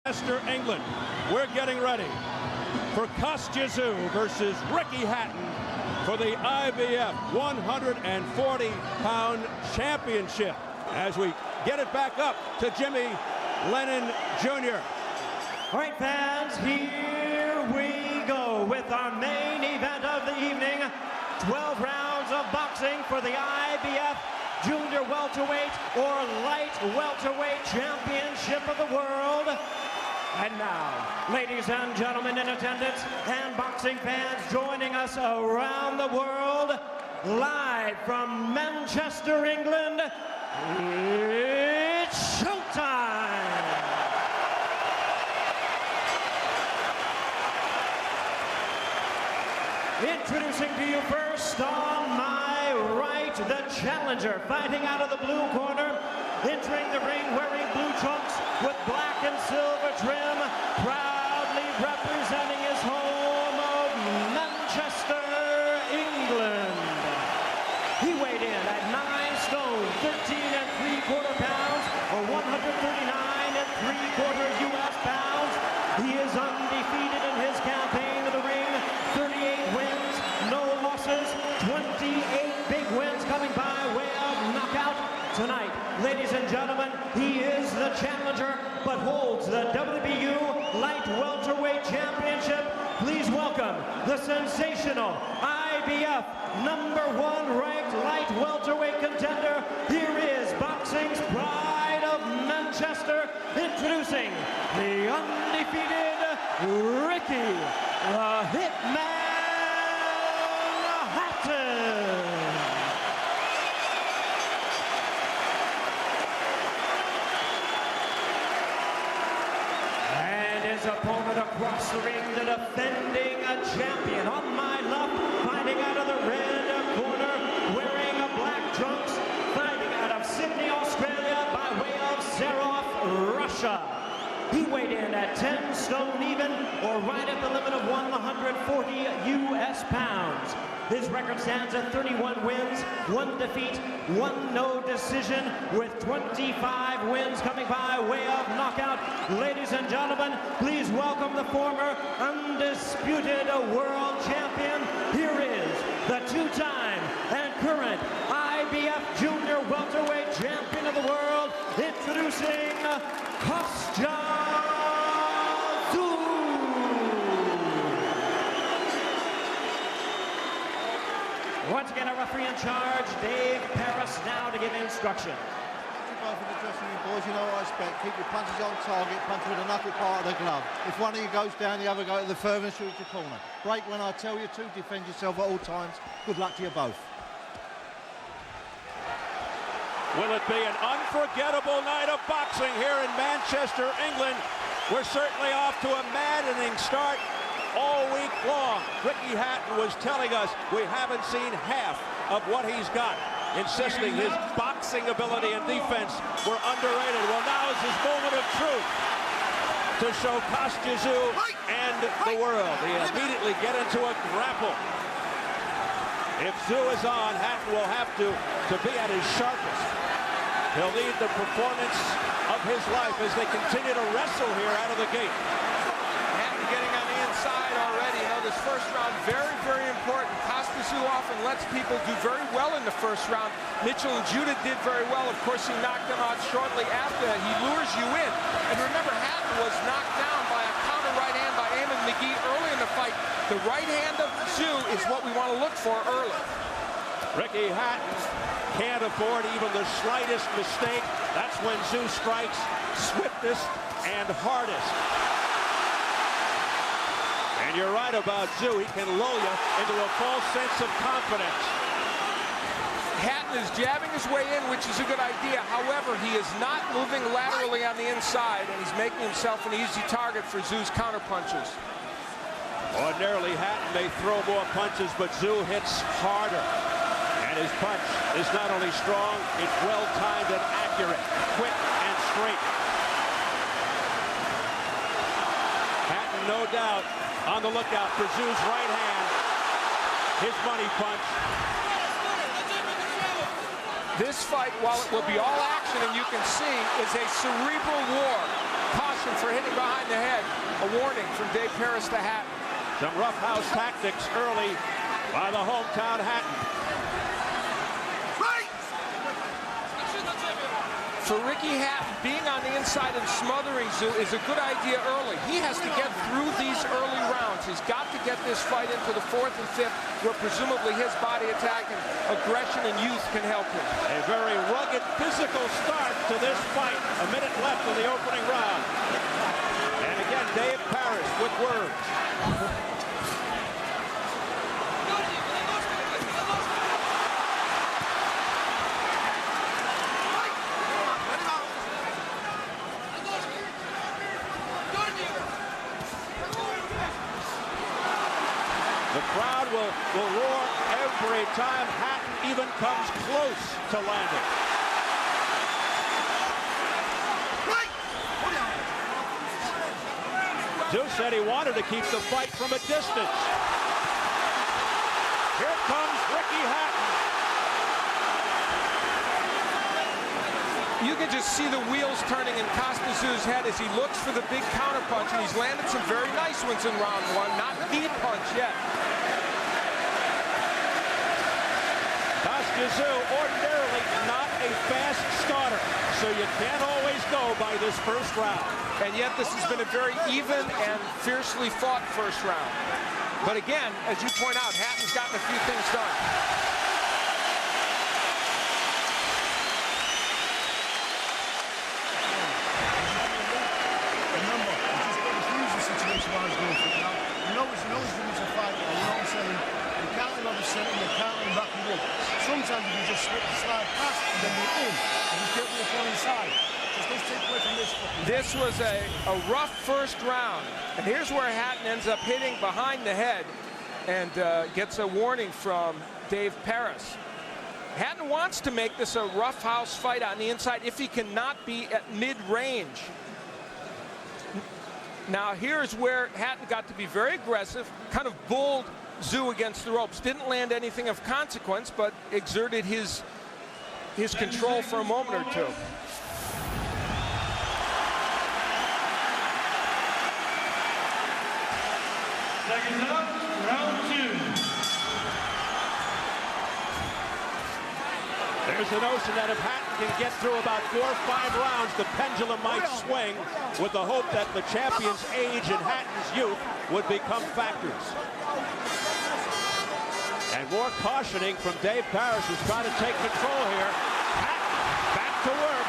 Manchester, England. We're getting ready for Kostya versus Ricky Hatton for the IBF 140-pound championship. As we get it back up to Jimmy Lennon Jr. All right, fans, here we go with our main event of the evening. 12 rounds of boxing for the IBF Junior Welterweight or Light Welterweight Championship of the World. And now, ladies and gentlemen in attendance and boxing fans joining us around the world, live from Manchester, England, it's showtime! Introducing to you first on my right, the challenger, fighting out of the blue corner, entering the ring wearing blue trunks with black and silver trim, proudly representing his home of Manchester, England. He weighed in at 9 stone, 13 3/4 pounds, or 139 3/4 US pounds. He is undefeated in his campaign to the ring, 38 wins, no losses, 28 big wins coming by way of knockout. Tonight, ladies and gentlemen, he is the challenger, but holds the WBU Light Welterweight Championship. Please welcome the sensational IBF #1 ranked Light Welterweight contender. Here is boxing's pride of Manchester, introducing the undefeated Ricky the Hitman Hatton. Opponent across the ring, the defending champion. On my left, fighting out of the red corner, wearing a black trunks, fighting out of Sydney, Australia, by way of Sarov, Russia. He weighed in at 10 stone even, or right at the limit of 140 US pounds. His record stands at 31 wins, 1 defeat, 1 no decision, with 25 wins coming by way of knockout. Ladies and gentlemen, please welcome the former undisputed world champion. Here is the 2-time and current IBF Junior Welterweight Champion of the world, introducing Kostya. Once again, a referee in charge, Dave Paris, now to give instruction. Both in the dressing room, boys, you know what I expect. Keep your punches on target, punch with the knuckle part of the glove. If one of you goes down, the other go to the furthest reach of the corner. Break when I tell you to, defend yourself at all times. Good luck to you both. Will it be an unforgettable night of boxing here in Manchester, England? We're certainly off to a maddening start. All week long, Ricky Hatton was telling us we haven't seen half of what he's got, insisting his boxing ability and defense were underrated. Well, now is his moment of truth to show Kostya and the world. They immediately get into a grapple. If Tszyu is on, Hatton will have to be at his sharpest. He'll need the performance of his life as they continue to wrestle here out of the gate. Getting on the inside already. You know, this first round, very, very important. Tszyu often lets people do very well in the first round. Mitchell and Judah did very well. Of course, he knocked them out shortly after that. He lures you in. And remember, Hatton was knocked down by a counter right hand by Eamon McGee early in the fight. The right hand of Tszyu is what we want to look for early. Ricky Hatton can't afford even the slightest mistake. That's when Tszyu strikes swiftest and hardest. And you're right about Tszyu. He can lull you into a false sense of confidence. Hatton is jabbing his way in, which is a good idea. However, he is not moving laterally on the inside, and he's making himself an easy target for Tszyu's counterpunches. Ordinarily, Hatton may throw more punches, but Tszyu hits harder. And his punch is not only strong, it's well-timed and accurate, quick and straight. Hatton, no doubt, on the lookout for Tszyu's right hand. His money punch. This fight, while it will be all action, and you can see, is a cerebral war. Kostya suspension for hitting behind the head. A warning from Dave Paris to Hatton. Some roughhouse tactics early by the hometown Hatton. For Ricky Hatton, being on the inside and smothering Tszyu is a good idea early. He has to get through these early rounds. He's got to get this fight into the 4th and 5th, where presumably his body attack and aggression and youth can help him. A very rugged physical start to this fight. A minute left in the opening round. And again, Dave Paris with words. The crowd will roar every time Hatton even comes close to landing. Tszyu said he wanted to keep the fight from a distance. Here comes Ricky Hatton. You can just see the wheels turning in Kostya's head as he looks for the big counterpunch, and he's landed some very nice ones in round 1. Not the punch yet. Tszyu, ordinarily not a fast starter, so you can't always go by this first round. And yet this has been a very even and fiercely fought first round. But again, as you point out, Hatton's gotten a few things done. Remember, it's the situation I was going through now. You know it's a fight, you know what I'm saying? You can't live on the center, you can't live back and up. Sometimes you can just slide past and then you're in, and you get the opponent inside. Just let's take away from this. This was a rough first round. And here's where Hatton ends up hitting behind the head and gets a warning from Dave Paris. Hatton wants to make this a roughhouse fight on the inside if he cannot be at mid-range. Now here's where Hatton got to be very aggressive, kind of bulled Tszyu against the ropes. Didn't land anything of consequence, but exerted his control for a moment or two. Second up, round 2. There's the notion that if Hatton can get through about 4 or 5 rounds, the pendulum might swing, with the hope that the champion's age and Hatton's youth would become factors. And more cautioning from Dave Paris, who's trying to take control here. Hatton back to work.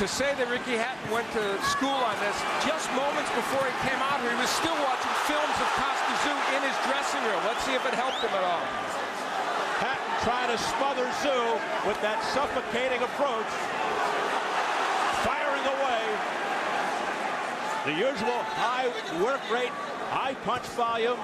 To say that Ricky Hatton went to school on this, just moments before he came out here, he was still watching films of Tszyu in his dressing room. Let's see if it helped him at all. Hatton trying to smother Tszyu with that suffocating approach. Firing away. The usual high work rate, high punch volume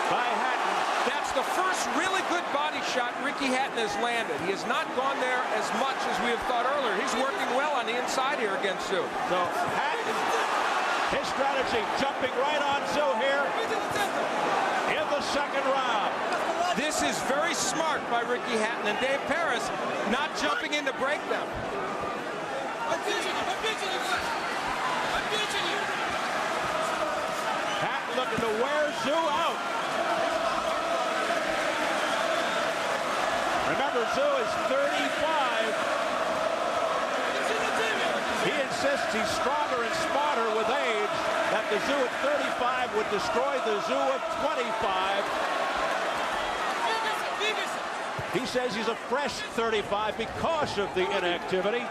by Hatton. That's the first really good body shot Ricky Hatton has landed. He has not gone there as much as we have thought earlier. He's working well on the inside here against Tszyu. So Hatton, his strategy, jumping right on Tszyu here in the second round. This is very smart by Ricky Hatton, and Dave Paris not jumping in to break them. Hatton looking to wear Tszyu out. Remember, Tszyu is 35. He insists he's stronger and smarter with age, that the Tszyu at 35 would destroy the Tszyu of 25. He says he's a fresh 35 because of the inactivity.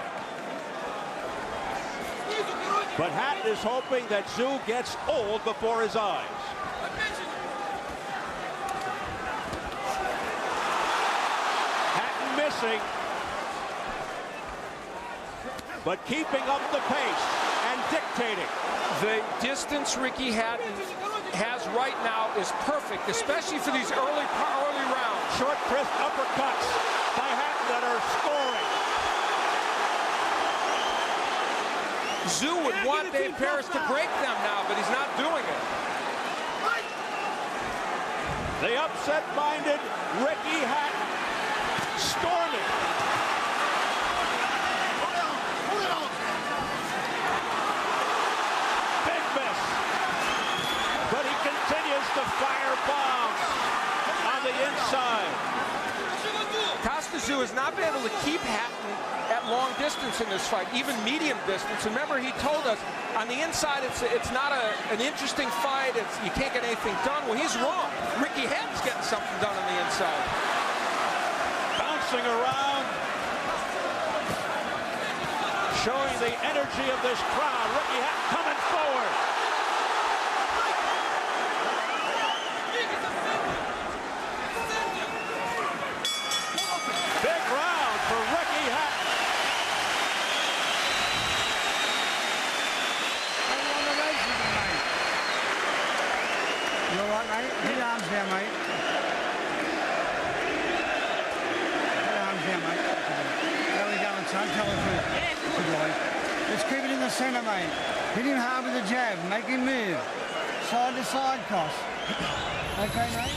But Hatton is hoping that Tszyu gets old before his eyes. Hatton missing, but keeping up the pace and dictating. The distance Ricky Hatton has right now is perfect, especially for these early rounds. Short, crisp uppercuts by Hatton that are scoring. Tszyu would want Dave Paris to break them now, but he's not doing it. The upset-minded Ricky Hatton storming. Tszyu has not been able to keep Hatton at long distance in this fight, even medium distance. Remember, he told us on the inside it's not an interesting fight. You can't get anything done. Well, he's wrong. Ricky Hatton's getting something done on the inside. Bouncing around, showing the energy of this crowd. Ricky Hatton coming forward. Big round for Ricky Hatton. You all right, mate? Get your arms down, mate. Get your arms down, mate. How are we going, son? Tell the truth. Good boy. Let's keep it in the centre, mate. Hit him hard with the jab. Make him move. Side to side, Koss. Okay, mate?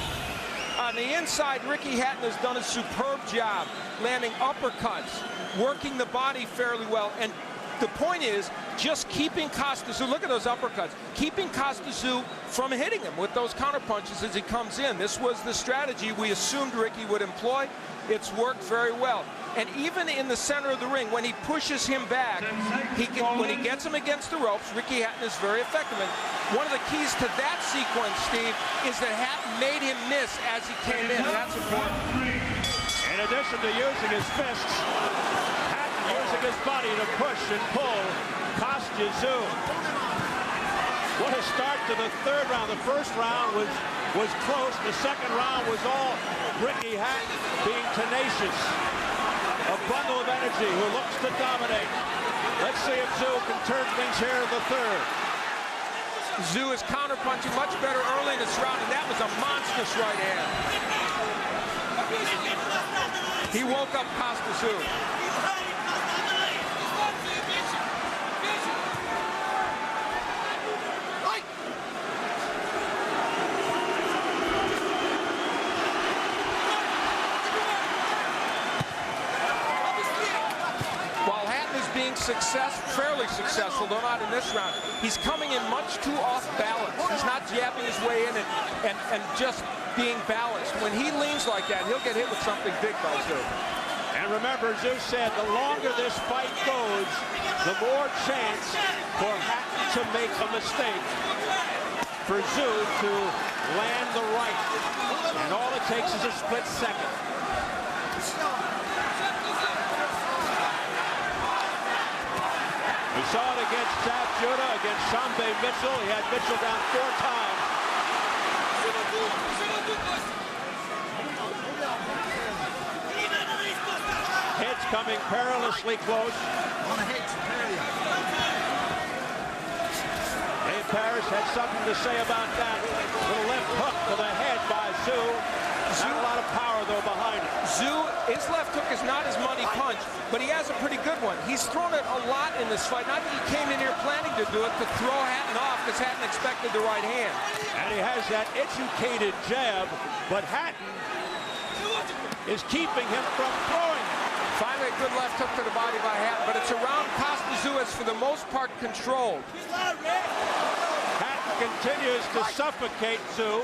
On the inside, Ricky Hatton has done a superb job landing uppercuts, working the body fairly well, and the point is just keeping Kostya, look at those uppercuts, keeping Kostya from hitting him with those counterpunches as he comes in. This was the strategy we assumed Ricky would employ. It's worked very well. And even in the center of the ring, when he pushes him back, when he gets him against the ropes, Ricky Hatton is very effective. And one of the keys to that sequence, Steve, is that Hatton made him miss as he came in. That's important. In addition to using his fists, Hatton using his body to push and pull Kostya. What a start to the third round. The first round was close. The second round was all Ricky Hatton being tenacious. A bundle of energy who looks to dominate. Let's see if Tszyu can turn things here in the third. Tszyu is counterpunching much better early in this round, and that was a monstrous right hand. He woke up Kostya. Fairly successful, though not in this round. He's coming in much too off balance. He's not jabbing his way in and just being balanced. When he leans like that, he'll get hit with something big by Tszyu. And remember, Tszyu said the longer this fight goes, the more chance for Hatton to make a mistake, for Tszyu to land the right. And all it takes is a split second. We saw it against Tszyu, against Shambe Mitchell. He had Mitchell down 4 times. Hits coming perilously close. Dave Parrish had something to say about that. Little left hook to the head by Tszyu. Not a lot of power, though, behind it. Tszyu, his left hook is not his money punch, but he has a pretty good one. He's thrown it a lot in this fight. Not that he came in here planning to do it, to throw Hatton off because Hatton expected the right hand. And he has that educated jab, but Hatton is keeping him from throwing it. Finally, a good left hook to the body by Hatton, but it's around Kostya is for the most part controlled. Hatton continues to suffocate Tszyu.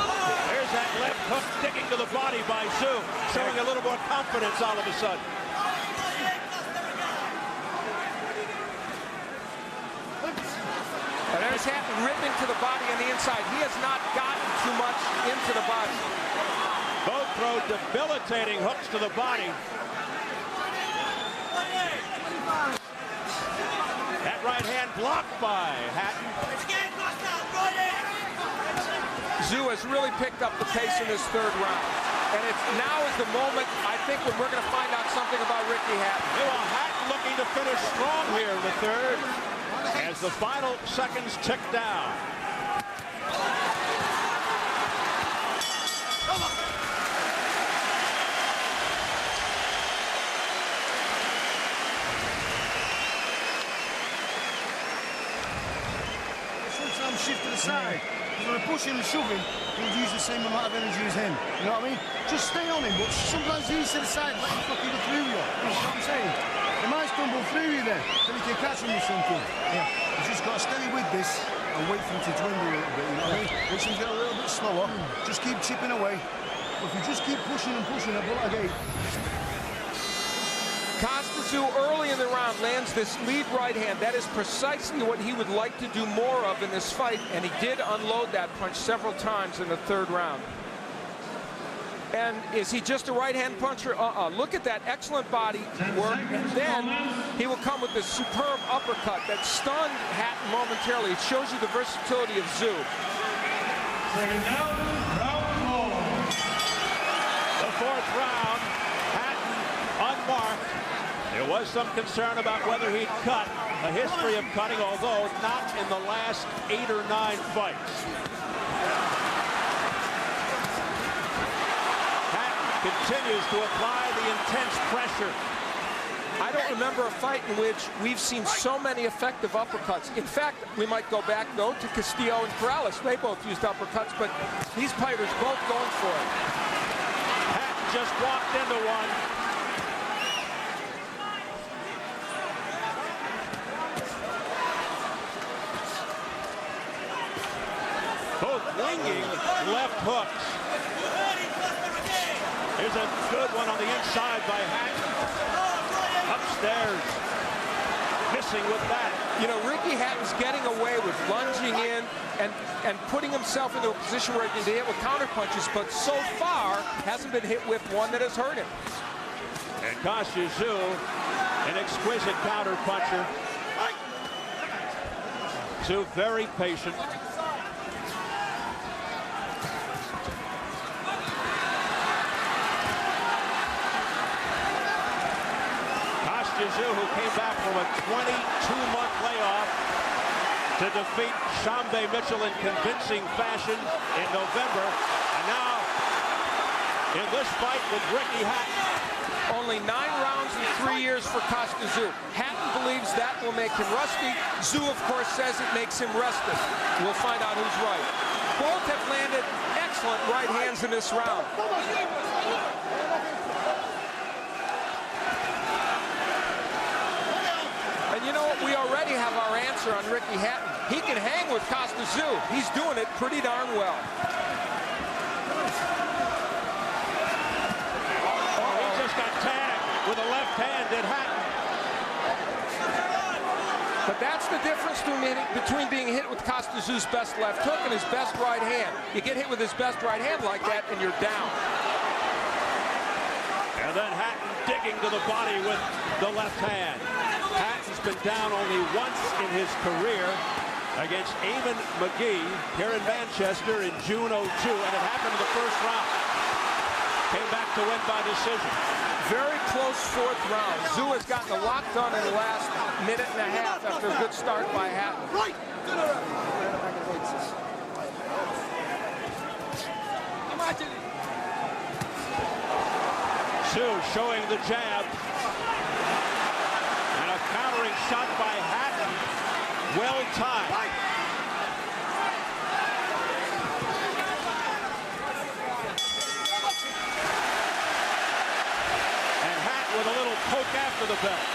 There's that left hook sticking to the body by Tszyu, showing a little more confidence all of a sudden. And there's Hatton ripping to the body on the inside. He has not gotten too much into the body. Both throw debilitating hooks to the body. That right hand blocked by Hatton. Tszyu has really picked up the pace in this third round. And now is the moment, I think, when we're going to find out something about Ricky Hatton. Meanwhile, Hatton looking to finish strong here in the third as the final seconds tick down. Sometimes shift to the side. When I push him and shove him, he'll use the same amount of energy as him. You know what I mean? Just stay on him, but sometimes he's to the side, let him fucking go through you. You know what I'm saying? He might stumble through you then you can catch him with something. Yeah. You just got to steady with this and wait for him to dwindle a little bit, you know what I mean? Once he's get a little bit slower, just keep chipping away. If you just keep pushing and pushing, a bullet again. Tszyu early in the round lands this lead right hand. That is precisely what he would like to do more of in this fight, and he did unload that punch several times in the third round. And is he just a right-hand puncher? Look at that excellent body work. And then he will come with this superb uppercut that stunned Hatton momentarily. It shows you the versatility of Tszyu. Second down, round 4. The fourth round, Hatton unmarked. There was some concern about whether he'd cut. A history of cutting, although not in the last 8 or 9 fights. Continues to apply the intense pressure. I don't remember a fight in which we've seen so many effective uppercuts. In fact, we might go back, though, to Kostya and Corrales. They both used uppercuts, but these fighters both going for it. Hatton just walked into one. Both winging left hooks. Here's a good one on the inside by Hatton. Upstairs. Missing with that. You know, Ricky Hatton's getting away with lunging in and putting himself into a position where he can be hit with counter punches, but so far hasn't been hit with one that has hurt him. And Kostya, an exquisite counter puncher. Tszyu very patient. Tszyu, who came back from a 22-month layoff to defeat Shambe Mitchell in convincing fashion in November. And now, in this fight with Ricky Hatton. Only 9 rounds in 3 years for Tszyu. Hatton believes that will make him rusty. Tszyu, of course, says it makes him rested. We'll find out who's right. Both have landed excellent right hands in this round. And you know what? We already have our answer on Ricky Hatton. He can hang with Tszyu. He's doing it pretty darn well. Oh, he just got tagged with a left hand at Hatton. But that's the difference between being hit with Tszyu's best left hook and his best right hand. You get hit with his best right hand like that, and you're down. And then Hatton digging to the body with the left hand. Hatton's been down only once in his career against Eamon McGee here in Manchester in June '02, and it happened in the first round. Came back to win by decision. Very close fourth round. Tszyu has gotten a lot done in the last minute and a half after a good start by Hatton. Tszyu showing the jab. And a countering shot by Hatton. Well timed. And Hatton with a little poke after the belt.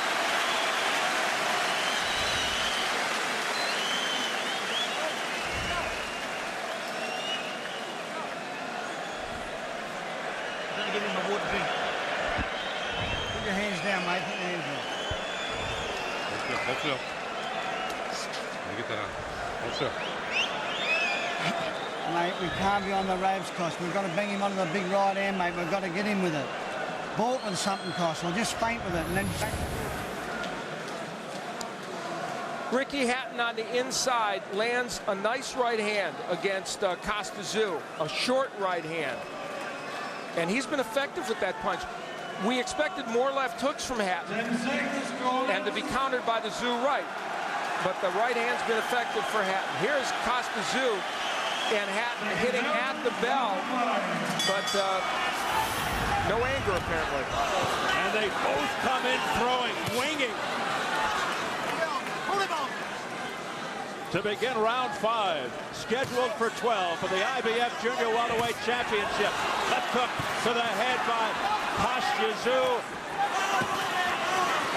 Give him a wood drink. Put your hands down, mate. Put your hands down. Hold still. Get that on. Hold still. Mate, we can't be on the ropes, Kostya. We've got to bang him onto the big right hand, mate. We've got to get him with it. Bolton something, Kostya. Or just feint with it and then... Ricky Hatton on the inside lands a nice right hand against Tszyu, a short right hand. And he's been effective with that punch. We expected more left hooks from Hatton and to be countered by the Tszyu right. But the right hand's been effective for Hatton. Here's Tszyu and Hatton hitting at the bell, but no anger apparently. And they both come in throwing, winging. To begin round 5, scheduled for 12 for the IBF Junior Welterweight Championship. Left hook to the head by Tszyu.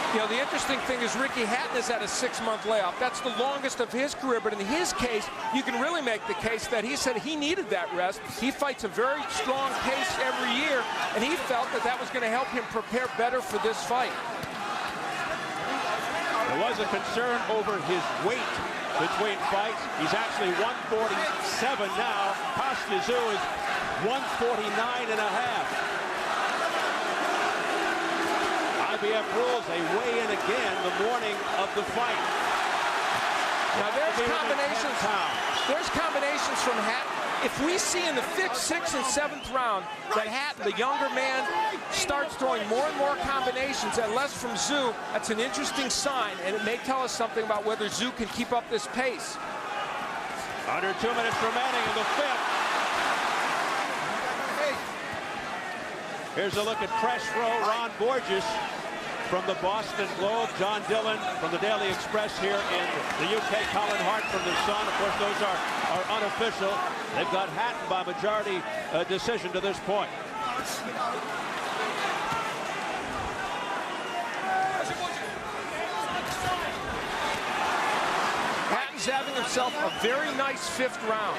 You know, the interesting thing is Ricky Hatton has had a 6-month layoff. That's the longest of his career, but in his case, you can really make the case that he said he needed that rest. He fights a very strong pace every year, and he felt that that was going to help him prepare better for this fight. There was a concern over his weight between fights. He's actually 147 now. Kostya is 149 and a half. IBF rules a weigh-in again the morning of the fight. Now there's combinations. There's combinations from Hatton. If we see in the 5th, 6th, and 7th round that Hatton, the younger man, starts throwing more and more combinations and less from Tszyu, that's an interesting sign, and it may tell us something about whether Tszyu can keep up this pace. Under 2 minutes remaining in the 5th. Here's a look at press row. Ron Borges from the Boston Globe, John Dillon from the Daily Express here in the UK, Colin Hart from the Sun. Of course, those are unofficial. They've got Hatton by majority decision to this point. Hatton's having himself a very nice 5th round.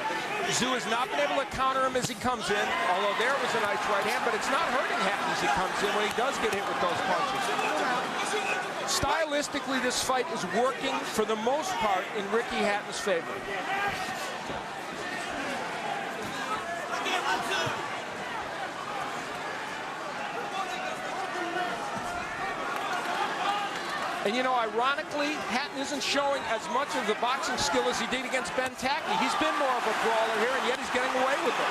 Tszyu has not been able to counter him as he comes in, although there was a nice right hand, but it's not hurting Hatton as he comes in when he does get hit with those punches. Stylistically, this fight is working for the most part in Ricky Hatton's favor. And you know, ironically, Hatton isn't showing as much of the boxing skill as he did against Ben Tackey. He's been more of a brawler here, and yet he's getting away with it.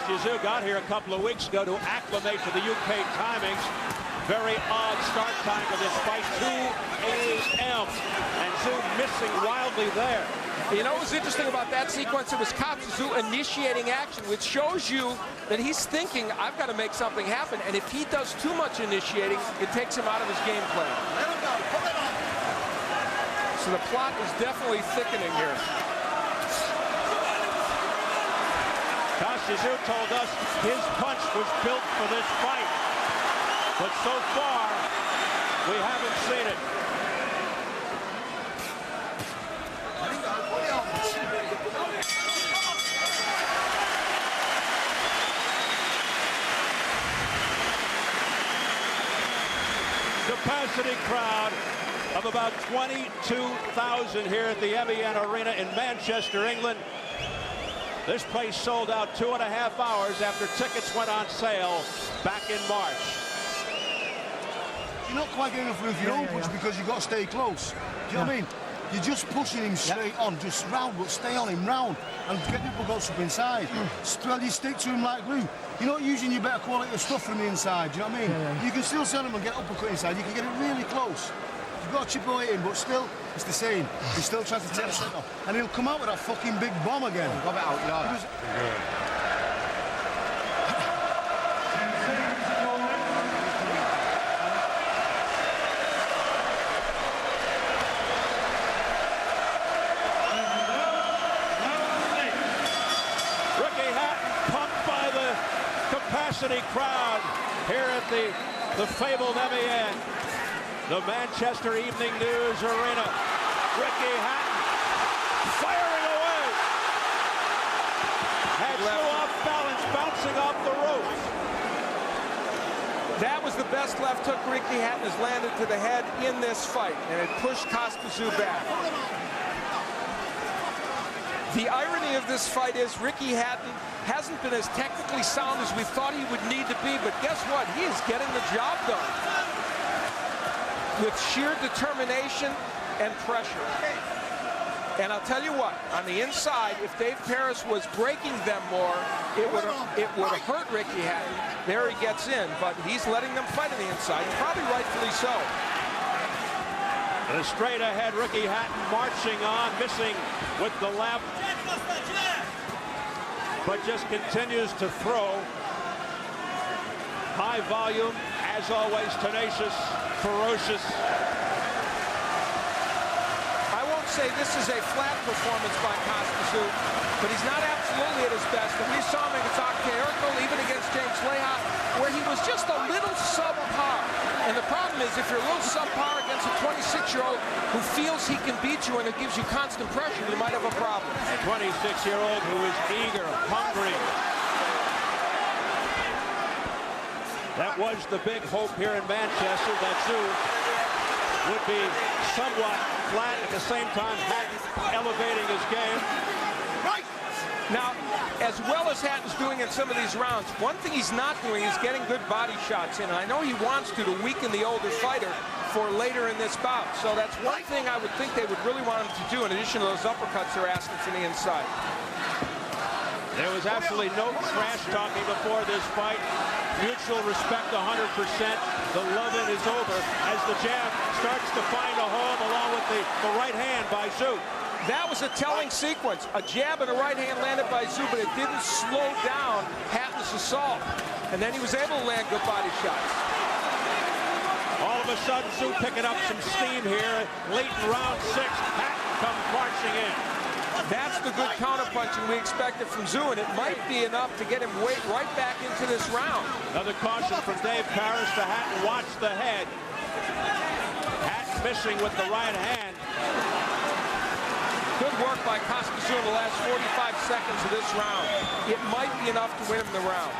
Tszyu got here a couple of weeks ago to acclimate to the UK timings. Very odd start time for this fight, 2 a.m. And Tszyu missing wildly there. You know what's interesting about that sequence? It was Tszyu initiating action, which shows you that he's thinking, I've got to make something happen. And if he does too much initiating, it takes him out of his game plan. So the plot is definitely thickening here. Tszyu told us his punch was built for this fight. But so far, we haven't seen it. Capacity crowd of about 22,000 here at the MEN Arena in Manchester, England. This place sold out 2.5 hours after tickets went on sale back in March. You're not quite getting enough room for your own punch because you've got to stay close. Do you know what I mean? You're just pushing him straight on, just round, but stay on him round and get people got up inside. Well, you stick to him like glue. You're not using your better quality of stuff from the inside, do you know what I mean? You can still sell him and get uppercut inside. You can get it really close. You've got to chip away in, but still, it's the same. He's still trying to take it off. And he'll come out with that fucking big bomb again. Got it out, yeah. Capacity crowd here at the fabled MEN, the Manchester Evening News Arena. Ricky Hatton firing away. Had Tszyu off balance, bouncing off the ropes. That was the best left hook Ricky Hatton has landed to the head in this fight, and it pushed Tszyu back. The irony of this fight is Ricky Hatton hasn't been as technically sound as we thought he would need to be, but guess what? He is getting the job done with sheer determination and pressure. And I'll tell you what, on the inside, if Dave Paris was breaking them more, it would have hurt Ricky Hatton. There he gets in, but he's letting them fight on the inside, probably rightfully so. And straight ahead, Ricky Hatton marching on, missing with the left, but just continues to throw. High volume, as always, tenacious, ferocious. I won't say this is a flat performance by Kostya, but he's not absolutely at his best. And we saw him against Erkel, even against James Leha, where he was just a little subpar. And the problem is, if you're a little subpar against a 26-year-old who feels he can beat you and it gives you constant pressure, you might have a problem. A 26-year-old who is eager, hungry. That was the big hope here in Manchester, that Tszyu would be somewhat flat, at the same time Hatton elevating his game. Now, as well as Hatton's doing in some of these rounds, one thing he's not doing is getting good body shots in. And I know he wants to weaken the older fighter for later in this bout. So that's one thing I would think they would really want him to do, in addition to those uppercuts they're asking from the inside. There was absolutely no trash talking before this fight. Mutual respect 100%. The loving is over as the jab starts to find a home along with the right hand by Tszyu. That was a telling sequence. A jab and a right hand landed by Tszyu, but it didn't slow down Hatton's assault. And then he was able to land good body shots. All of a sudden, Tszyu picking up some steam here. Late in round 6, Hatton comes marching in. That's the good counterpunching we expected from Tszyu, and it might be enough to get him right back into this round. Another caution from Dave Parrish to Hatton. Watch the head. Hatton missing with the right hand. Good work by Kostya in the last 45 seconds of this round. It might be enough to win him the round.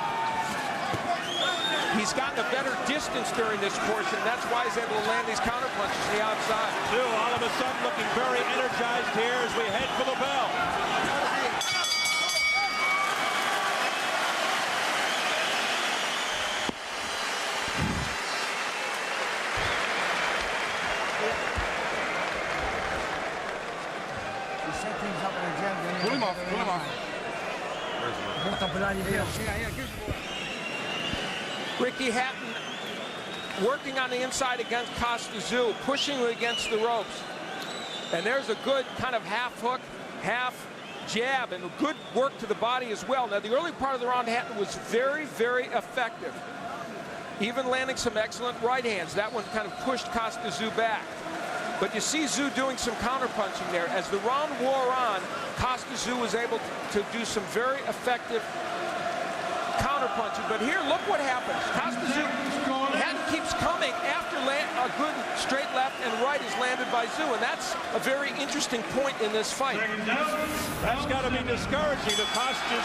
He's gotten a better distance during this portion. That's why he's able to land these counterpunches to the outside. Tszyu all of a sudden looking very energized here as we head for the bell. Pull him off, pull him off. Ricky Hatton working on the inside against Kostya, pushing him against the ropes. And there's a good kind of half hook, half jab, and good work to the body as well. Now, the early part of the round, Hatton was very, very effective. Even landing some excellent right hands. That one kind of pushed Kostya back. But you see Tszyu doing some counterpunching there. As the round wore on, Kostya was able to do some very effective counterpunching. But here, look what happens. Kostya, Hatton keeps coming after a good straight left and right is landed by Tszyu, and that's a very interesting point in this fight. That's got to be discouraging to Kostya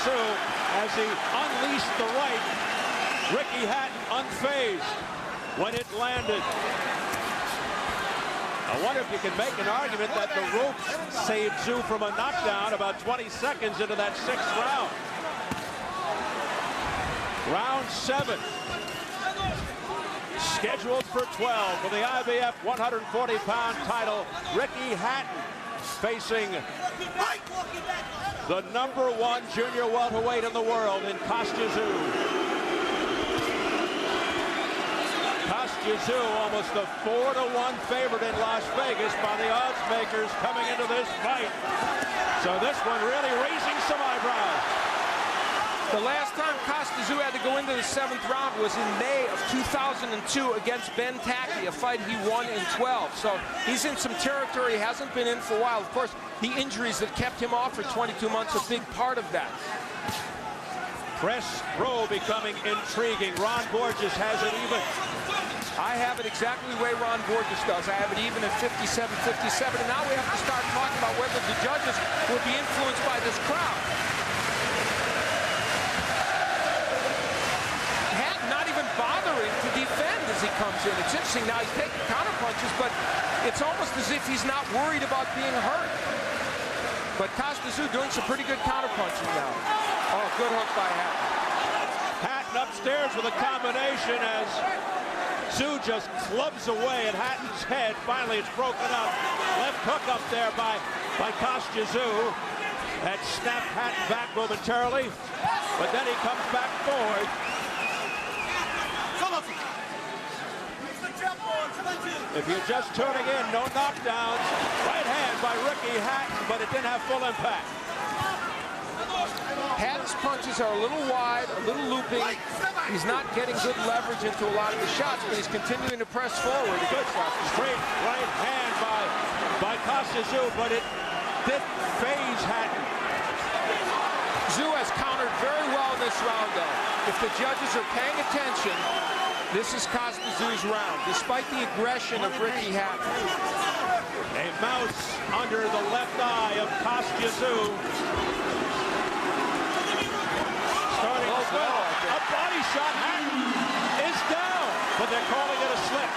as he unleashed the right. Ricky Hatton unfazed when it landed. I wonder if you can make an argument that the ropes saved Tszyu from a knockdown about 20 seconds into that 6th round. Round 7. Scheduled for 12 for the IBF 140-pound title. Ricky Hatton facing the #1 junior welterweight in the world in Kostya. Tszyu, almost a 4-1 favorite in Las Vegas by the odds makers coming into this fight. So this one really raising some eyebrows. The last time Kostya had to go into the 7th round was in May of 2002 against Ben Tackey, a fight he won in 12. So he's in some territory he hasn't been in for a while. Of course, the injuries that kept him off for 22 months, a big part of that. Press row becoming intriguing. Ron Borges has it even. I have it exactly the way Ron Borges does. I have it even at 57-57. And now we have to start talking about whether the judges will be influenced by this crowd. Hatton not even bothering to defend as he comes in. It's interesting. Now he's taking counter punches, but it's almost as if he's not worried about being hurt. But Kostya doing some pretty good counter punching now. Oh, good hook by Hatton. Hatton upstairs with a combination as Tszyu just clubs away at Hatton's head. Finally, it's broken up. Left hook up there by Kostya. That snapped Hatton back momentarily, but then he comes back forward. If you're just tuning in, no knockdowns. Right hand by Ricky Hatton, but it didn't have full impact. Hatton's punches are a little wide, a little looping. He's not getting good leverage into a lot of the shots, but he's continuing to press forward. Good straight right hand by Kostya Tszyu, but it didn't phase Hatton. Tszyu has countered very well in this round, though. If the judges are paying attention, this is Kostya Tszyu's round, despite the aggression of Ricky Hatton. A mouse under the left eye of Kostya Tszyu. Starting a body shot. Hatton is down, but they're calling it a slip.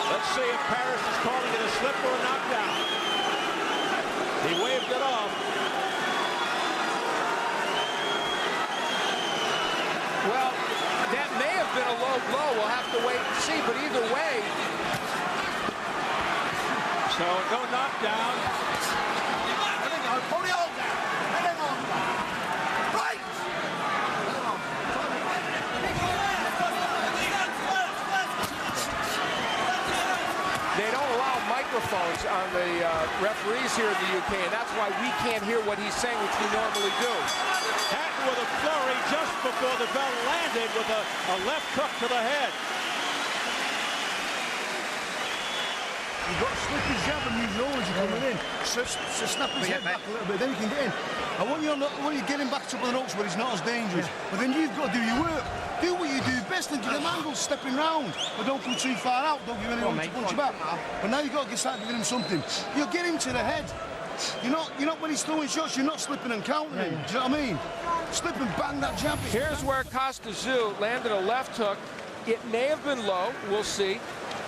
Let's see if Paris is calling it a slip or a knockdown. He waved it off. Well, that may have been a low blow. We'll have to wait and see, but either way. So no knockdown. They don't allow microphones on the referees here in the UK, and that's why we can't hear what he's saying, which we normally do. Hatton with a flurry just before the bell landed with a left hook to the head. You've got to slip his jab and use your as you're coming in. So snap his head back a little bit, then you can get in. I want you getting back up on the ropes where he's not as dangerous. But then you've got to do your work. Do what you do best and give them angles stepping round. But don't come too far out. Don't give anyone to punch you back. But now you've got to start giving him something. You'll get him to the head. You're not when he's throwing shots, you're not slipping and countering him. Do you know what I mean? Slip and bang that jab. Here's where Kostya Tszyu landed a left hook. It may have been low. We'll see.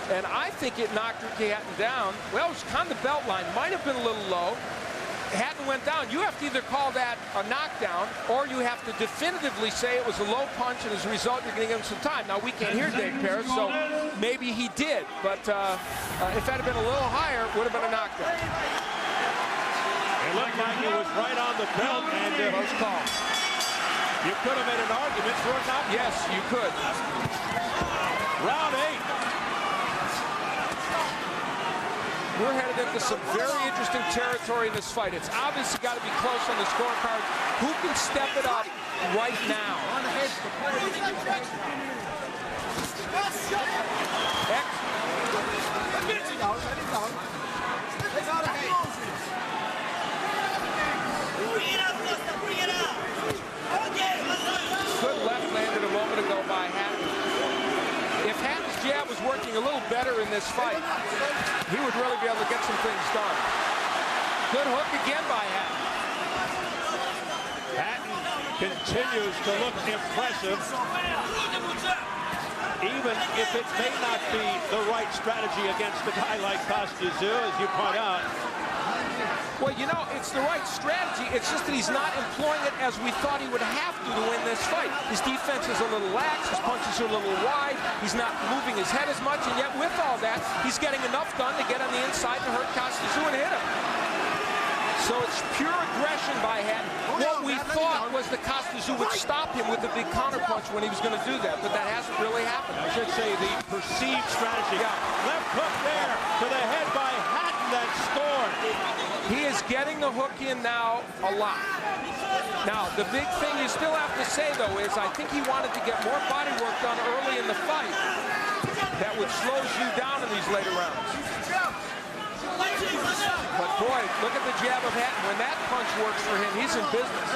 And I think it knocked Ricky Hatton down. Well, it was on the belt line. Might have been a little low. Hatton went down. You have to either call that a knockdown or you have to definitively say it was a low punch, and as a result, you're going to give him some time. Now, we can't hear Dave Paris, so maybe he did. But if that had been a little higher, it would have been a knockdown. It looked like it was right on the belt, and close call. You could have made an argument for a knockdown. Yes, you could. Round 8. We're headed into some very interesting territory in this fight. It's obviously got to be close on the scorecard. Who can step it up right now? Good left landed a moment ago by Hatton. If Hatton's jab was working a little better in this fight, he would really be able to get some things done. Good hook again by Hatton. Hatton continues to look impressive, even if it may not be the right strategy against a guy like Kostya Tszyu, as you point out. Well, you know, it's the right strategy. It's just that he's not employing it as we thought he would have to win this fight. His defense is a little lax. His punches are a little wide. He's not moving his head as much. And yet, with all that, he's getting enough done to get on the inside to hurt Kostya Tszyu and hit him. So it's pure aggression by Hatton. What we thought was that Kostya Tszyu would stop him with a big counterpunch when he was going to do that. But that hasn't really happened. I should say the perceived strategy. Yeah. Left hook there to the head by Hatton that scored. He is getting the hook in now a lot. Now, the big thing you still have to say, though, is I think he wanted to get more body work done early in the fight. That would slow Tszyu down in these later rounds. But, boy, look at the jab of Hatton. When that punch works for him, he's in business.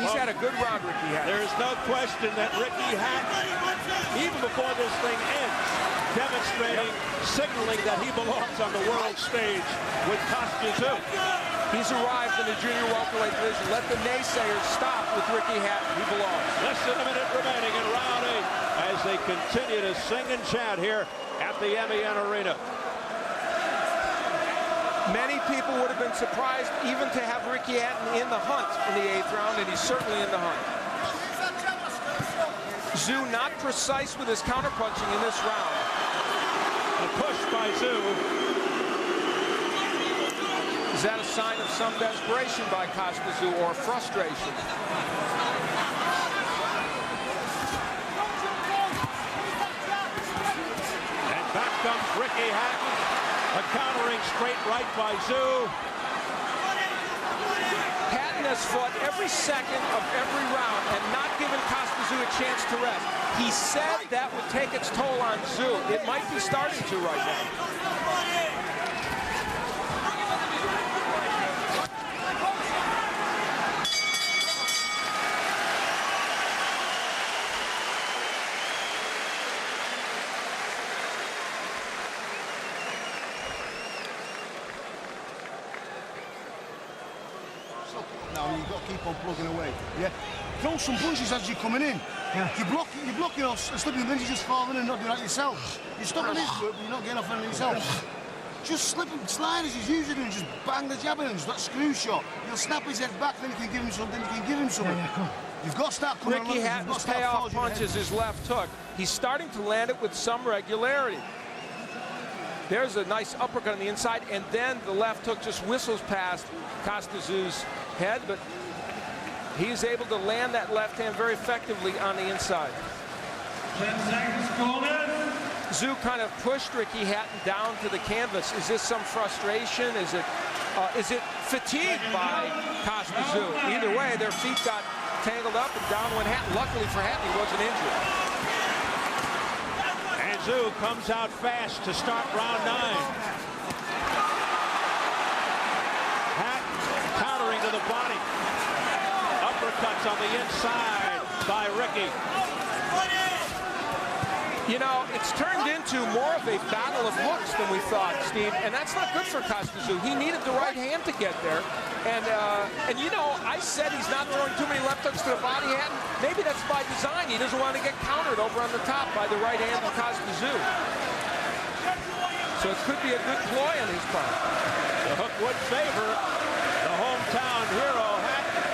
He's had a good round, Ricky Hatton. There's no question that Ricky Hatton, even before this thing ends, demonstrating, signaling that he belongs on the world stage with Kostya Tszyu. He's arrived in the junior welterweight division. Let the naysayers stop with Ricky Hatton. He belongs. Less than a minute remaining in round 8 as they continue to sing and chant here at the MEN Arena. Many people would have been surprised even to have Ricky Hatton in the hunt in the 8th round, and he's certainly in the hunt. Tszyu not precise with his counterpunching in this round. A push by Tszyu. Is that a sign of some desperation by Kostya Tszyu or frustration? And back comes Ricky Hatton. A countering straight right by Tszyu. Hatton has fought every second of every round and not given Tszyu a chance to rest. He said that would take its toll on Tszyu. It might be starting to right now. Now you've got to keep on plugging away. Yeah, throw some punches as you're coming in. Yeah. You're blocking or slipping the bench, you're just falling in and not doing that yourself. You're stopping it, but you're not getting off on it yourself. Just slip and slide as he's usually doing, just bang the jab in him, that screw shot. You'll snap his head back, then you can give him something, Yeah, you've got to start coming Ricky Hatton's payoff punch is his left hook. He's starting to land it with some regularity. There's a nice uppercut on the inside, and then the left hook just whistles past Kostyu's head, but he's able to land that left hand very effectively on the inside. 10 seconds, corner. Tszyu kind of pushed Ricky Hatton down to the canvas. Is this some frustration? Is it fatigue by Kostya? Either way, their feet got tangled up and down went Hatton. Luckily for Hatton, he wasn't injured. Tszyu comes out fast to start round 9. Hatton countering to the body. Uppercuts on the inside by Ricky. You know, it's turned into more of a battle of hooks than we thought, Steve, and that's not good for Kostya. He needed the right hand to get there. And you know, I said he's not throwing too many left hooks to the body, Hatton. Maybe that's by design. He doesn't want to get countered over on the top by the right hand of Kostya. So it could be a good ploy on his part. The hook would favor the hometown hero, Hatton.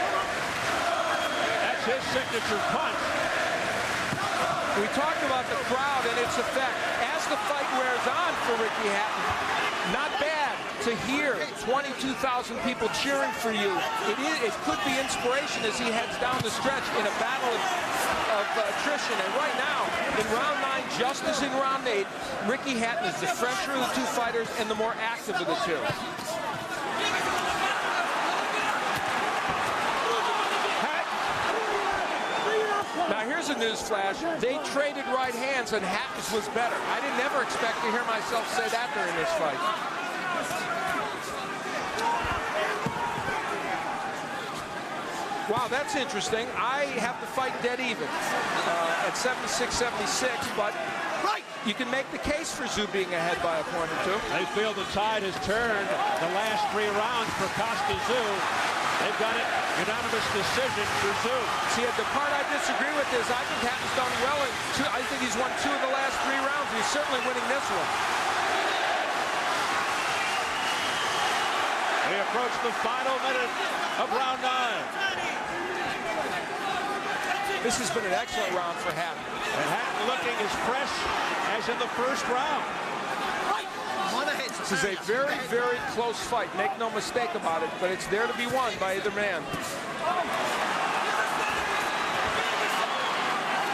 That's his signature punch. We talked about the crowd and its effect. As the fight wears on for Ricky Hatton, not bad to hear 22,000 people cheering for you. It could be inspiration as he heads down the stretch in a battle of attrition. And right now, in round 9, just as in round 8, Ricky Hatton is the fresher of the two fighters and the more active of the two. Now here's a news flash. They traded right hands and Hatton's was better. I didn't ever expect to hear myself say that during this fight. Wow, that's interesting. I have the fight dead even at 76-76, but you can make the case for Tszyu being ahead by a point or two. They feel the tide has turned the last 3 rounds for Tszyu. They've got it, unanimous decision for Tszyu. See, the part I disagree with is I think Hatton's done well in I think he's won 2 of the last 3 rounds. He's certainly winning this one. We approach the final minute of round 9. This has been an excellent round for Hatton. And Hatton looking as fresh as in the first round. This is a very, very close fight. Make no mistake about it, but it's there to be won by either man.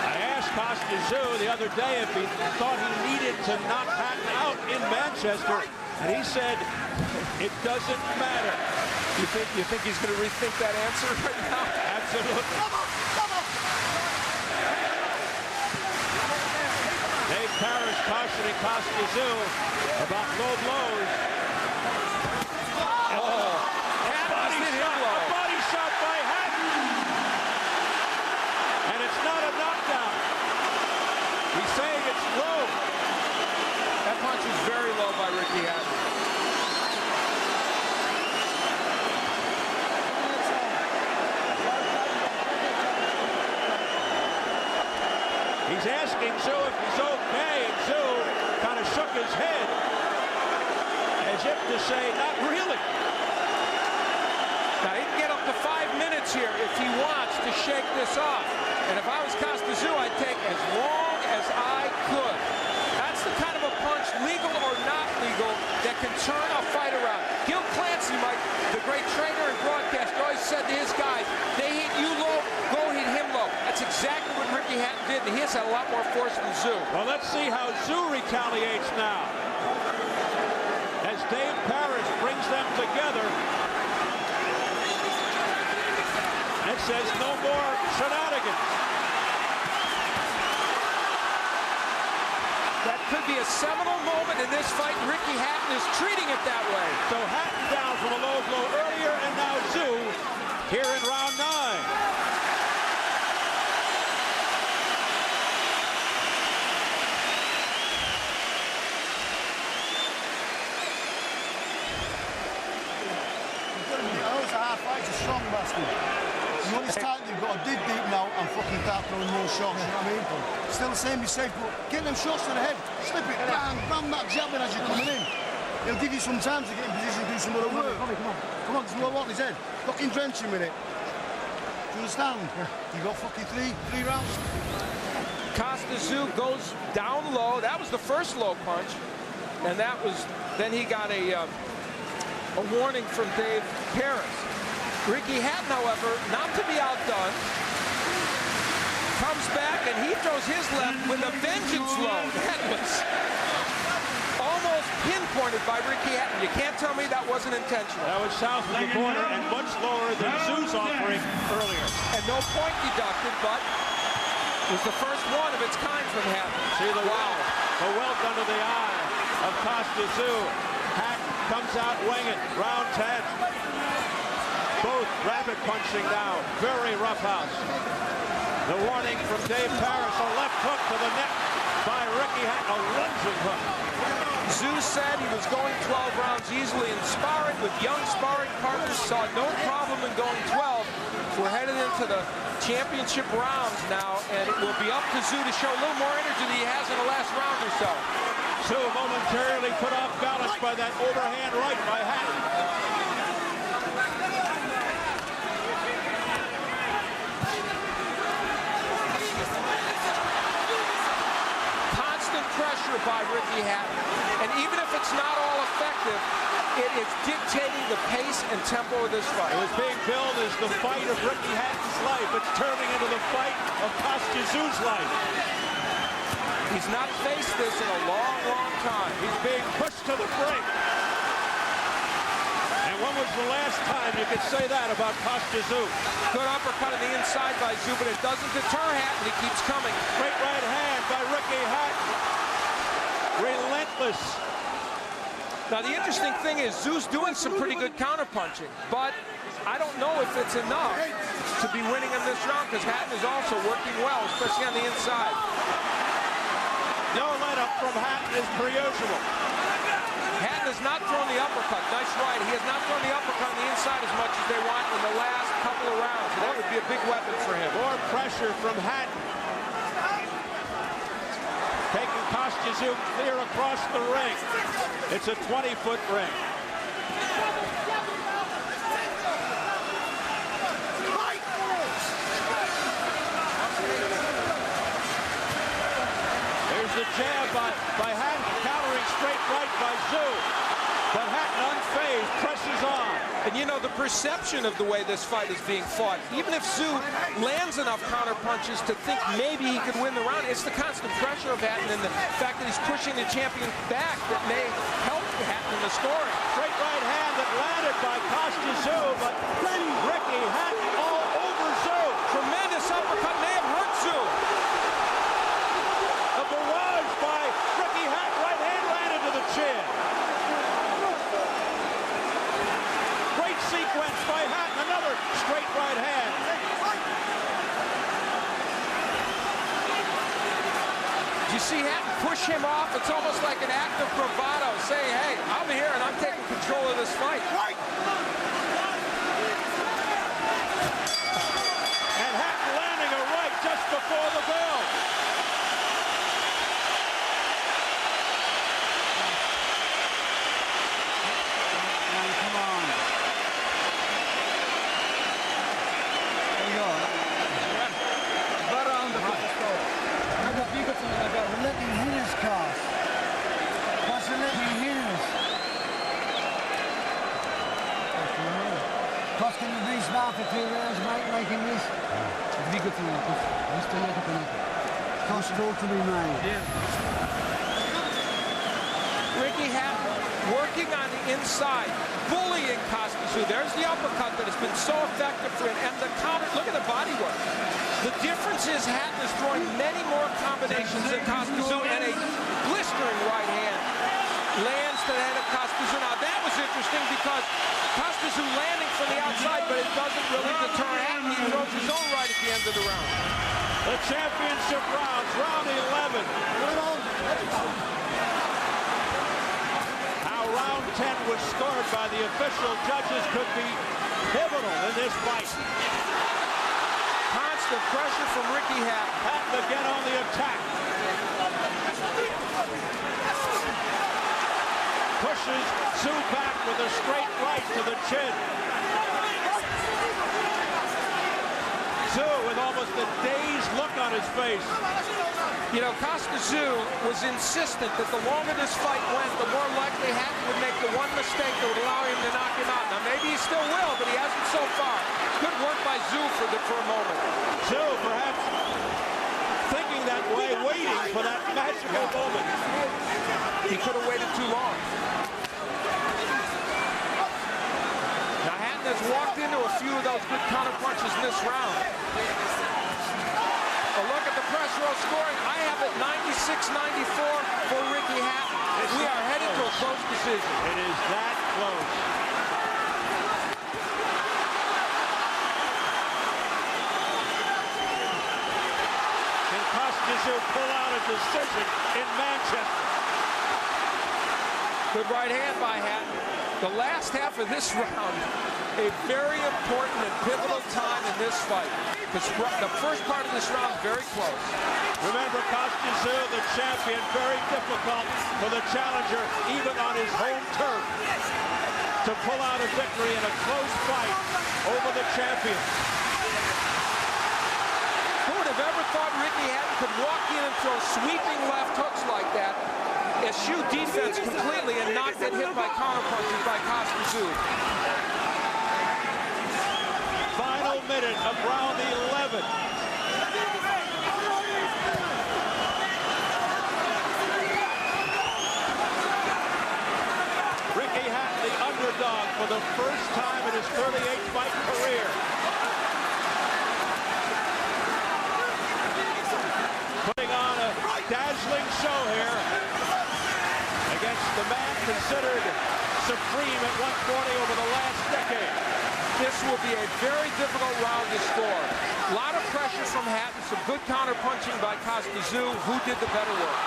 I asked Kostya the other day if he thought he needed to knock Hatton out in Manchester, and he said, it doesn't matter. You think he's going to rethink that answer right now? Absolutely. Dave Parrish cautioning Kostya about low blows. A body shot by Hatton. And it's not a knockdown. He's saying it's low. That punch is very low by Ricky Hatton. He's asking Tszyu if he's okay, and Tszyu kind of shook his head as if to say, not really. Now, he can get up to 5 minutes here if he wants to shake this off. And if I was Kostya, I'd take as long as I could. That's the kind of a punch, legal or not legal, that can turn a fight around. Gil Clancy, Mike, the great trainer and broadcaster, always said to his guys, they hit you low, go hit him low. That's exactly what Ricky Hatton did, and he has had a lot more force than Tszyu. Well, let's see how Tszyu retaliates now. As Dave Parrish brings them together. says no more shenanigans. That could be a seminal moment in this fight. Ricky Hatton is treating it that way. So Hatton down from a low blow earlier, and now Tszyu here in round 9. It's a strong basket. When it's tight, you've got to dig deep now and fucking start throwing more shots, you know what I mean? Still the same, be safe, but get them shots to the head, slip it, bang, bang, back, jabbing as you're coming in. It'll give you some time to get in position to do some other work. Come on, there's more on his head. Fucking drench him in it. Do you understand? You've got fucking three rounds. Tszyu goes down low. That was the first low punch. And that was, then he got a warning from Dave Paris. Ricky Hatton, however, not to be outdone, comes back and he throws his left with a vengeance load. That was almost pinpointed by Ricky Hatton. You can't tell me that wasn't intentional. That was south of the border and much lower than Tszyu's offering earlier. And no point deducted, but it was the first one of its kind from Hatton. See the welt under the eye of Tszyu. Hatton comes out winging, round 10. Both rapid punching now, very roughhouse. The warning from Dave Paris, a left hook to the neck by Ricky Hatton, a lunging hook. Tszyu said he was going 12 rounds easily in sparring with young sparring partners, saw no problem in going 12. We're headed into the championship rounds now, and it will be up to Tszyu to show a little more energy than he has in the last round or so. Tszyu momentarily put off balance by that overhand right by Hatton. Pressure by Ricky Hatton, and even if it's not all effective, it is dictating the pace and tempo of this fight. It was being billed as the fight of Ricky Hatton's life. It's turning into the fight of Tszyu's life. He's not faced this in a long, long time. He's being pushed to the brink. And when was the last time you could say that about Tszyu? Good uppercut on the inside by Tszyu, but it doesn't deter Hatton. He keeps coming. Great right hand by Ricky Hatton. Relentless. Now the interesting thing is Tszyu's doing some pretty good counterpunching, but I don't know if it's enough to be winning in this round because Hatton is also working well, especially on the inside. No let-up from Hatton as per usual. Hatton has not thrown the uppercut. Nice right. He has not thrown the uppercut on the inside as much as they want in the last couple of rounds. And that would be a big weapon for him. More pressure from Hatton. Taking Tszyu clear across the ring. It's a 20-foot ring. There's the jab by Hatton, countering straight right by Tszyu. But Hatton unfazed, presses on. And you know, the perception of the way this fight is being fought, even if Tszyu lands enough counter punches to think maybe he could win the round, it's the constant pressure of Hatton and the fact that he's pushing the champion back that may help Hatton in the scoring. Straight right hand that landed by Tszyu, but Ricky Hatton all over Tszyu. Tremendous uppercut, may have hurt Tszyu. A barrage by Ricky Hatton, right hand landed to the chin. Great sequence by Hatton, another straight right hand. Did you see Hatton push him off? It's almost like an act of bravado, saying, hey, I'm here and I'm taking control of this fight. And Hatton landing a right just before the bell. Come on. There you go. Butter on the let me hit his cast. That's a let me hit us. Costing the beast now for 2 rounds, mate, making this. Двигаться надо. Просто надо понятно. Cost talk to me, mate. Yeah. Ricky Hatton working on the inside, bullying Kostya. There's the uppercut that has been so effective for him. And the counter, look at the body work. The difference is Hatton is throwing many more combinations than Kostya, and a blistering right hand lands to the head of Kostya. Now that was interesting because Kostya landing from the outside, but it doesn't really deter Hatton. He throws his own right at the end of the round. The championship rounds, round 11. How round 10 was scored by the official judges could be pivotal in this fight. Constant pressure from Ricky Hatton. Hatton again on the attack. Pushes Tszyu back with a straight right to the chin. Tszyu with almost a dazed look on his face. You know, Kostya was insistent that the longer this fight went, the more likely Hatton would make the one mistake that would allow him to knock him out. Now, maybe he still will, but he hasn't so far. Good work by Tszyu for a moment. Tszyu perhaps thinking that way, waiting for that magical moment. He could have waited too long. Now, Hatton has walked into a few of those good counter punches in this round. A look at the press row scoring. I have it 96-94 for Ricky Hatton. We are headed to a close decision. It is that close. Can Kostya pull out a decision in Manchester? Good right hand by Hatton. The last half of this round, a very important and pivotal time in this fight. The first part of this round, very close. Remember, Kostya, the champion, very difficult for the challenger, even on his home turf, to pull out a victory in a close fight over the champion. Who would have ever thought Ricky Hatton could walk in and throw sweeping left hooks like that, eschew defense completely, and not get hit by counterpunches by Kostya. Final minute of round 11. Ricky Hatton, the underdog for the first time in his 38-fight career. Putting on a dazzling show here against the man considered supreme at 140 over the last decade. This will be a very difficult round to score. A lot of pressure from Hatton, some good counter-punching by Kostya. Who did the better work?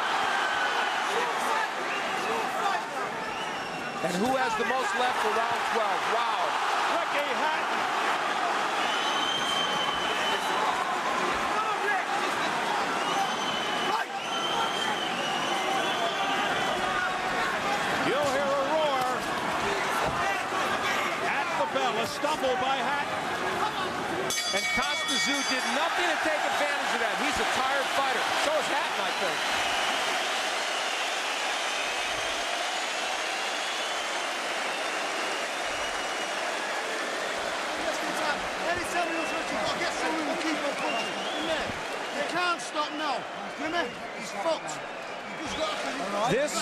And who has the most left for round 12? Wow. Ricky Hatton. You'll hear a roar at the bell. A stumble by Hatton. And Kostya did nothing to take advantage of that. He's a tired fighter. So is Hatton, I think. You can't stop now. He's fucked. This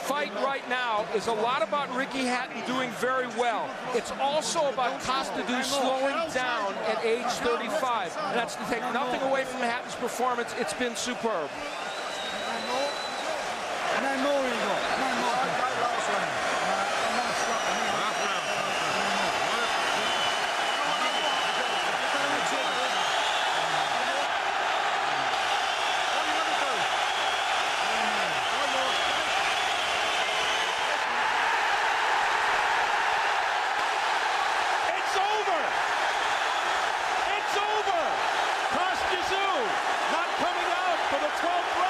fight right now is a lot about Ricky Hatton doing very well. It's also about Kostya slowing down at age 35. And that's to take nothing away from Hatton's performance. It's been superb. No more, Igor. No more. Not coming out for the 12th round.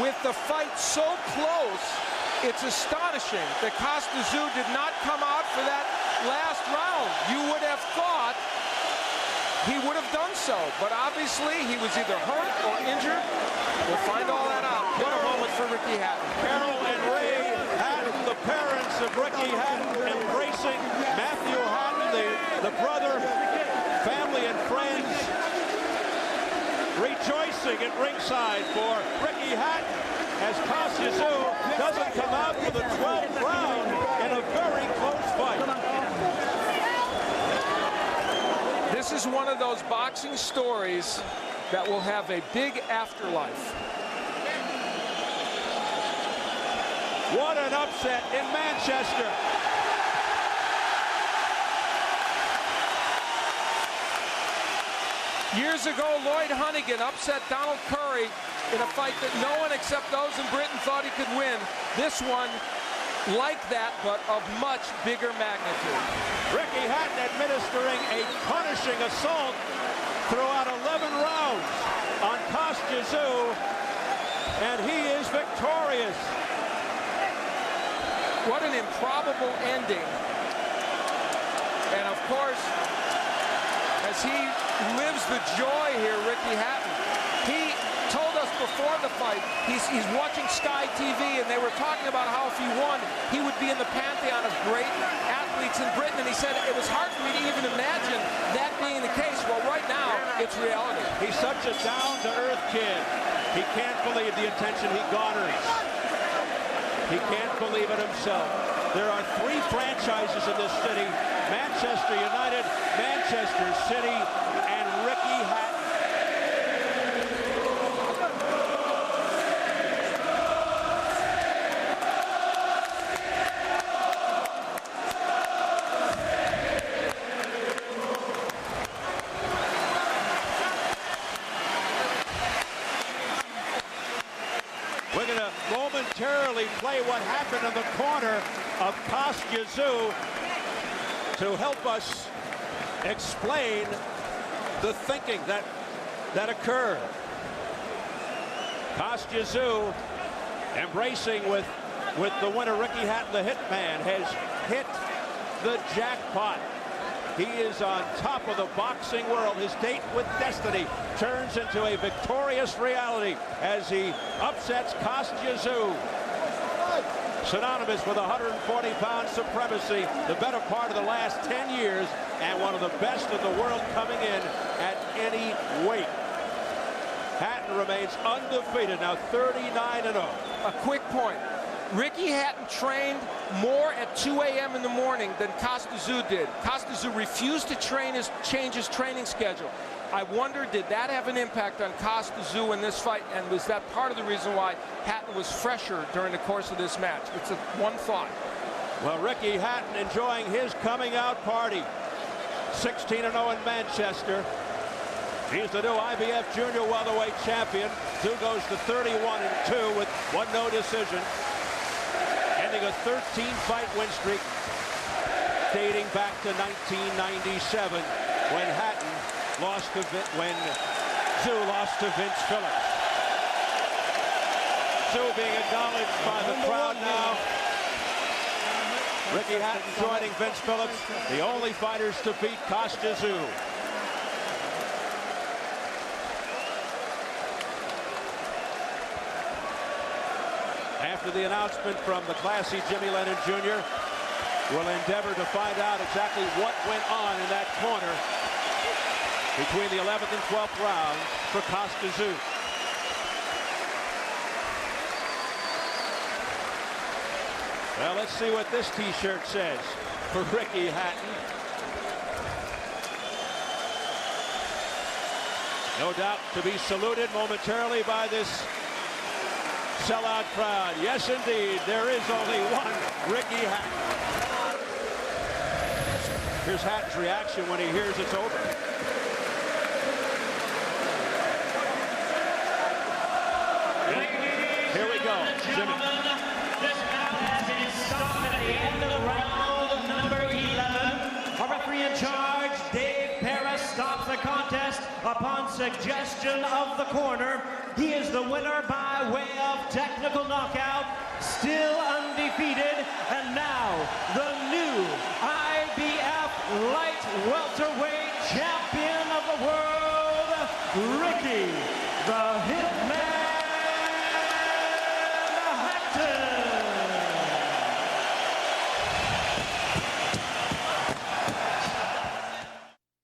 with the fight so close, it's astonishing that Tszyu did not come out for that last round. You would have thought he would have done so, but obviously he was either hurt or injured. We'll find all that out. What a moment for Ricky Hatton. Carol and Ray Hatton, the parents of Ricky Hatton, embracing Matthew Hatton, the brother, family and friends, rejoicing at ringside for Ricky Hatton as Tszyu doesn't come out for the 12th round in a very close fight. This is one of those boxing stories that will have a big afterlife. What an upset in Manchester. Years ago, Lloyd Hunnigan upset Donald Curry in a fight that no one except those in Britain thought he could win. This one, like that, but of much bigger magnitude. Ricky Hatton administering a punishing assault throughout 11 rounds on Tszyu, and he is victorious. What an improbable ending. And of course, as he lives the joy here, Ricky Hatton, he told us before the fight, he's watching Sky TV, and they were talking about how if he won, he would be in the pantheon of great athletes in Britain, and he said it was hard for me to even imagine that being the case. Well, right now, it's reality. He's such a down-to-earth kid. He can't believe the attention he garners. He can't believe it himself. There are 3 franchises in this city: Manchester United, Manchester City, and Ricky Hatton. We're going to momentarily play what happened in the corner of Tszyu to help us explain the thinking that occurred. Tszyu embracing with the winner, Ricky Hatton, the Hitman, has hit the jackpot. He is on top of the boxing world. His date with destiny turns into a victorious reality as he upsets Kostya, synonymous with 140-pound supremacy, the better part of the last 10 years, and one of the best in the world coming in at any weight. Hatton remains undefeated, now 39-0. A quick point. Ricky Hatton trained more at 2 a.m. in the morning than Tszyu did. Tszyu refused to change his training schedule. I wonder, did that have an impact on Tszyu in this fight, and was that part of the reason why Hatton was fresher during the course of this match? It's one thought. Well, Ricky Hatton enjoying his coming out party. 16-0 in Manchester. He's the new IBF Junior Welterweight champion. Tszyu goes to 31-2 with 1 no decision, ending a 13-fight win streak dating back to 1997 when Tszyu lost to Vince Phillips. Tszyu being acknowledged by the crowd now. Ricky Hatton joining Vince Phillips, the only fighters to beat Tszyu. After the announcement from the classy Jimmy Lennon Jr., we'll endeavor to find out exactly what went on in that corner between the 11th and 12th rounds for Tszyu. Well, let's see what this T-shirt says for Ricky Hatton. No doubt to be saluted momentarily by this sellout crowd. Yes, indeed, there is only one Ricky Hatton. Here's Hatton's reaction when he hears it's over. Here we go, Jimmy. This bout has been stopped at the end of round number 11. Our referee in charge, Dave Paris. stops the contest upon suggestion of the corner. He is the winner by way of technical knockout, still undefeated, and now the new IBF light welterweight champion of the world, Ricky the Hitman